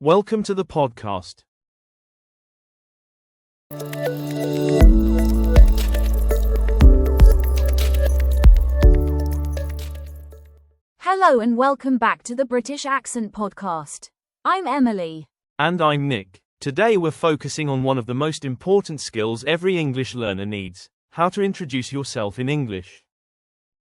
Welcome to the podcast. Hello and welcome back to the British Accent Podcast. I'm Emily. And I'm Nick. Today we're focusing on one of the most important skills every English learner needs: how to introduce yourself in English.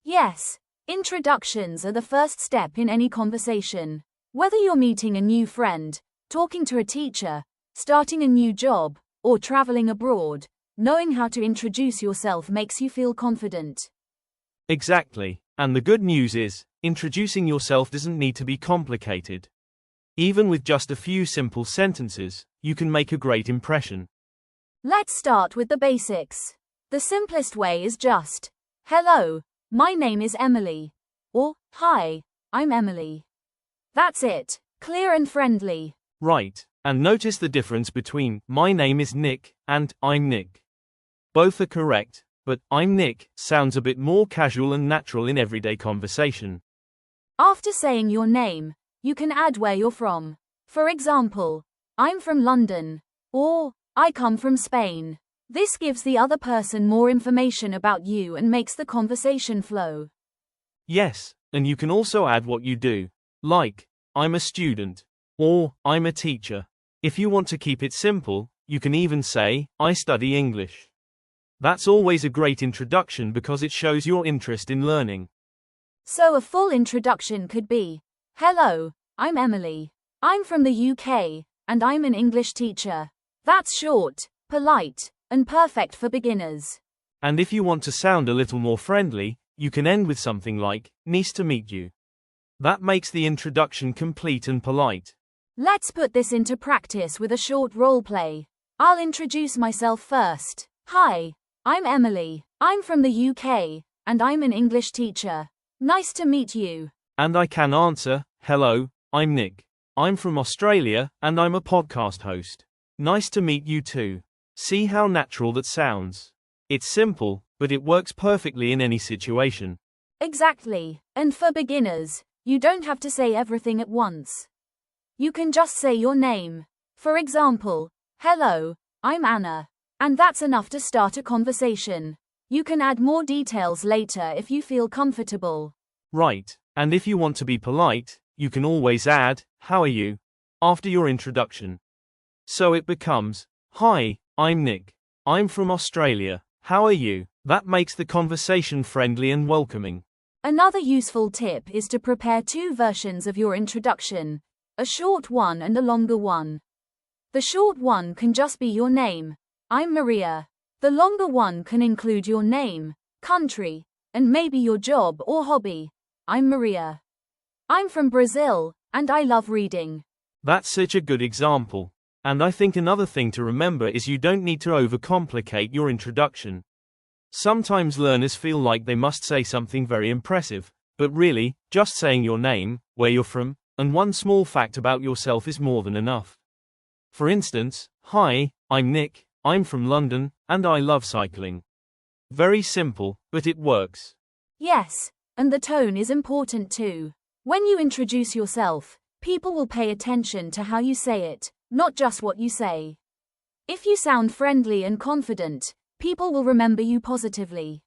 Yes, introductions are the first step in any conversation. Whether you're meeting a new friend, talking to a teacher, starting a new job, or traveling abroad, knowing how to introduce yourself makes you feel confident. Exactly. And the good news is, introducing yourself doesn't need to be complicated. Even with just a few simple sentences, you can make a great impression. Let's start with the basics. The simplest way is just, "Hello, my name is Emily," or "Hi, I'm Emily." That's it, clear and friendly. Right, and notice the difference between "my name is Nick" and "I'm Nick." Both are correct, but "I'm Nick" sounds a bit more casual and natural in everyday conversation. After saying your name, you can add where you're from. For example, "I'm from London," or "I come from Spain." This gives the other person more information about you and makes the conversation flow. Yes, and you can also add what you do, like, "I'm a student," or "I'm a teacher." If you want to keep it simple, you can even say, "I study English." That's always a great introduction because it shows your interest in learning. So a full introduction could be, "Hello, I'm Emily. I'm from the UK, and I'm an English teacher." That's short, polite, and perfect for beginners. And if you want to sound a little more friendly, you can end with something like, "Nice to meet you." That makes the introduction complete and polite. Let's put this into practice with a short role play. I'll introduce myself first. "Hi, I'm Emily. I'm from the UK, and I'm an English teacher. Nice to meet you." And I can answer, "Hello, I'm Nick. I'm from Australia, and I'm a podcast host. Nice to meet you too." See how natural that sounds? It's simple, but it works perfectly in any situation. Exactly. And for beginners, you don't have to say everything at once. You can just say your name. For example, "Hello, I'm Anna." And that's enough to start a conversation. You can add more details later if you feel comfortable. Right, and if you want to be polite, you can always add, "How are you?" after your introduction. So it becomes, "Hi, I'm Nick. I'm from Australia. How are you?" That makes the conversation friendly and welcoming. Another useful tip is to prepare two versions of your introduction, a short one and a longer one. The short one can just be your name, "I'm Maria." The longer one can include your name, country, and maybe your job or hobby. "I'm Maria. I'm from Brazil, and I love reading." That's such a good example. And I think another thing to remember is you don't need to overcomplicate your introduction. Sometimes learners feel like they must say something very impressive, but really, just saying your name, where you're from, and one small fact about yourself is more than enough. For instance, "Hi, I'm Nick. I'm from London, and I love cycling." Very simple, but it works. Yes, and the tone is important too. When you introduce yourself, people will pay attention to how you say it, not just what you say. If you sound friendly and confident, people will remember you positively.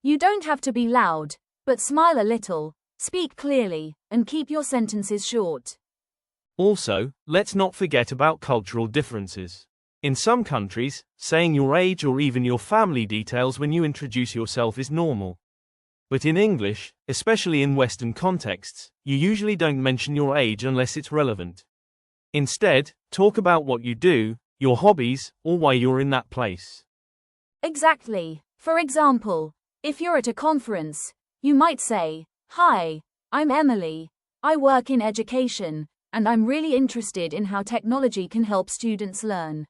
You don't have to be loud, but smile a little, speak clearly, and keep your sentences short. Also, let's not forget about cultural differences. In some countries, saying your age or even your family details when you introduce yourself is normal. But in English, especially in Western contexts, you usually don't mention your age unless it's relevant. Instead, talk about what you do, your hobbies, or why you're in that place. Exactly. For example, if you're at a conference, you might say, "Hi, I'm Emily. I work in education, and I'm really interested in how technology can help students learn."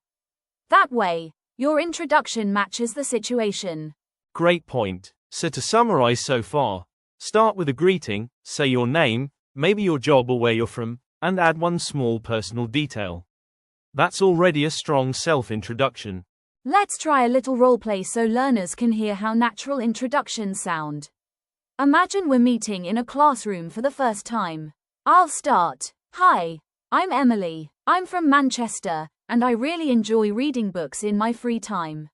That way, your introduction matches the situation. Great point. So to summarize so far, start with a greeting, say your name, maybe your job or where you're from, and add one small personal detail. That's already a strong self-introduction. Let's try a little roleplay so learners can hear how natural introductions sound. Imagine we're meeting in a classroom for the first time. I'll start. "Hi, I'm Emily. I'm from Manchester, and I really enjoy reading books in my free time.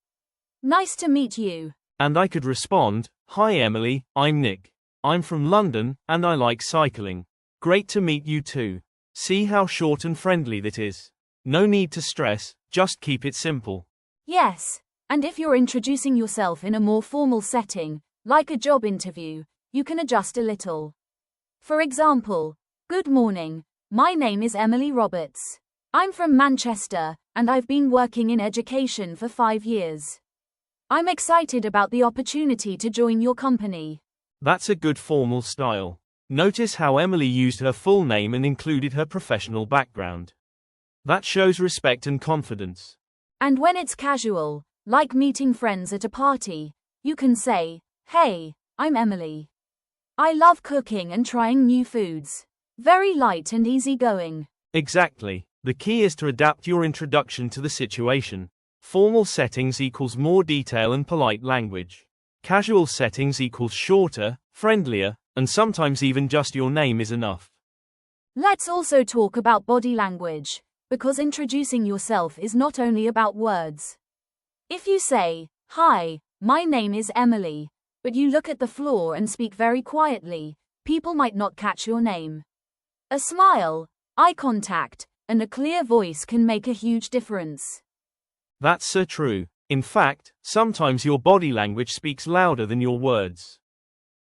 Nice to meet you. And I could respond, "Hi Emily, I'm Nick. I'm from London, and I like cycling. Great to meet you too." See how short and friendly that is? No need to stress, just keep it simple. Yes, and if you're introducing yourself in a more formal setting, like a job interview, you can adjust a little. For example, "Good morning, my name is Emily Roberts. I'm from Manchester, and I've been working in education for 5 years. I'm excited about the opportunity to join your company." That's a good formal style. Notice how Emily used her full name and included her professional background. That shows respect and confidence. And when it's casual, like meeting friends at a party, you can say, "Hey, I'm Emily. I love cooking and trying new foods." Very light and easygoing. Exactly. The key is to adapt your introduction to the situation. Formal settings equals more detail and polite language. Casual settings equals shorter, friendlier, and sometimes even just your name is enough. Let's also talk about body language, because introducing yourself is not only about words. If you say, "Hi, my name is Emily," but you look at the floor and speak very quietly, people might not catch your name. A smile, eye contact, and a clear voice can make a huge difference. That's so true. In fact, sometimes your body language speaks louder than your words.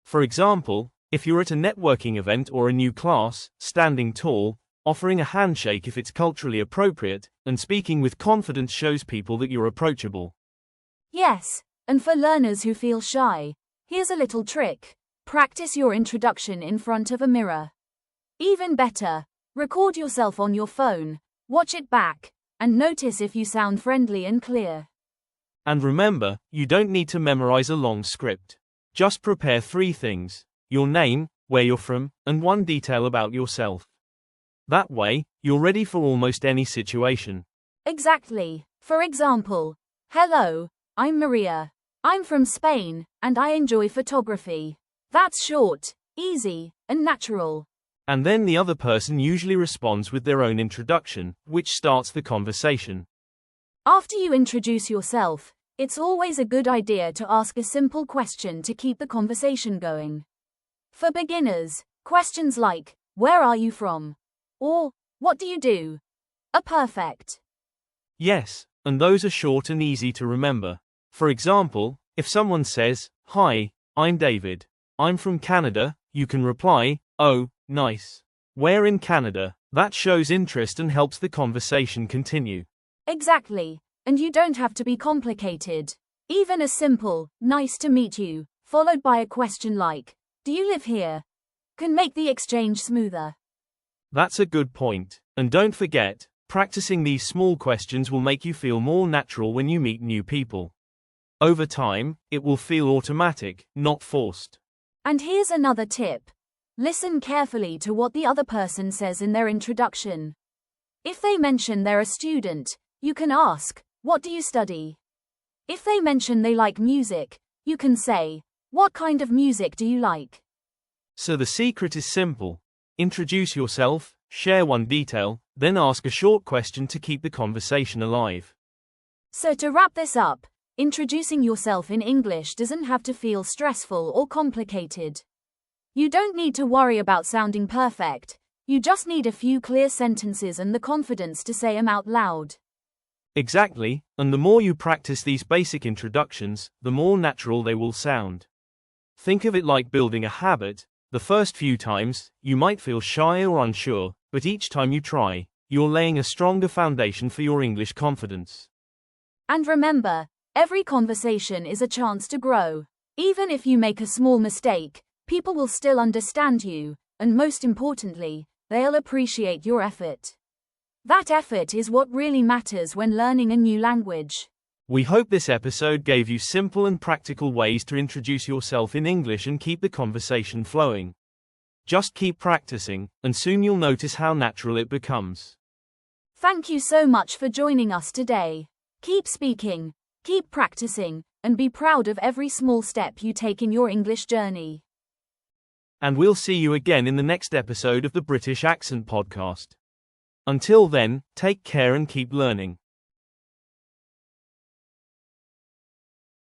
For example, if you're at a networking event or a new class, standing tall, offering a handshake if it's culturally appropriate, and speaking with confidence shows people that you're approachable. Yes, and for learners who feel shy, here's a little trick. Practice your introduction in front of a mirror. Even better, record yourself on your phone, watch it back, and notice if you sound friendly and clear. And remember, you don't need to memorize a long script. Just prepare 3 things: your name, where you're from, and 1 detail about yourself. That way, you're ready for almost any situation. Exactly. For example, "Hello, I'm Maria. I'm from Spain, and I enjoy photography." That's short, easy, and natural. And then the other person usually responds with their own introduction, which starts the conversation. After you introduce yourself, it's always a good idea to ask a simple question to keep the conversation going. For beginners, questions like, "Where are you from?" or "What do you do?" are perfect. Yes, and those are short and easy to remember. For example, if someone says, "Hi, I'm David. I'm from Canada," you can reply, "Oh, nice. Where in Canada?" That shows interest and helps the conversation continue. Exactly, and you don't have to be complicated. Even a simple, "Nice to meet you," followed by a question like, "Do you live here?" can make the exchange smoother. That's a good point. And don't forget, practicing these small questions will make you feel more natural when you meet new people. Over time, it will feel automatic, not forced. And here's another tip. Listen carefully to what the other person says in their introduction. If they mention they're a student, you can ask, "What do you study?" If they mention they like music, you can say, "What kind of music do you like?" So the secret is simple. Introduce yourself, share 1 detail, then ask a short question to keep the conversation alive. So to wrap this up, introducing yourself in English doesn't have to feel stressful or complicated. You don't need to worry about sounding perfect, you just need a few clear sentences and the confidence to say them out loud. Exactly, and the more you practice these basic introductions, the more natural they will sound. Think of it like building a habit. The first few times, you might feel shy or unsure, but each time you try, you're laying a stronger foundation for your English confidence. And remember, every conversation is a chance to grow. Even if you make a small mistake, people will still understand you, and most importantly, they'll appreciate your effort. That effort is what really matters when learning a new language. We hope this episode gave you simple and practical ways to introduce yourself in English and keep the conversation flowing. Just keep practicing, and soon you'll notice how natural it becomes. Thank you so much for joining us today. Keep speaking, keep practicing, and be proud of every small step you take in your English journey. And we'll see you again in the next episode of the British Accent Podcast. Until then, take care and keep learning.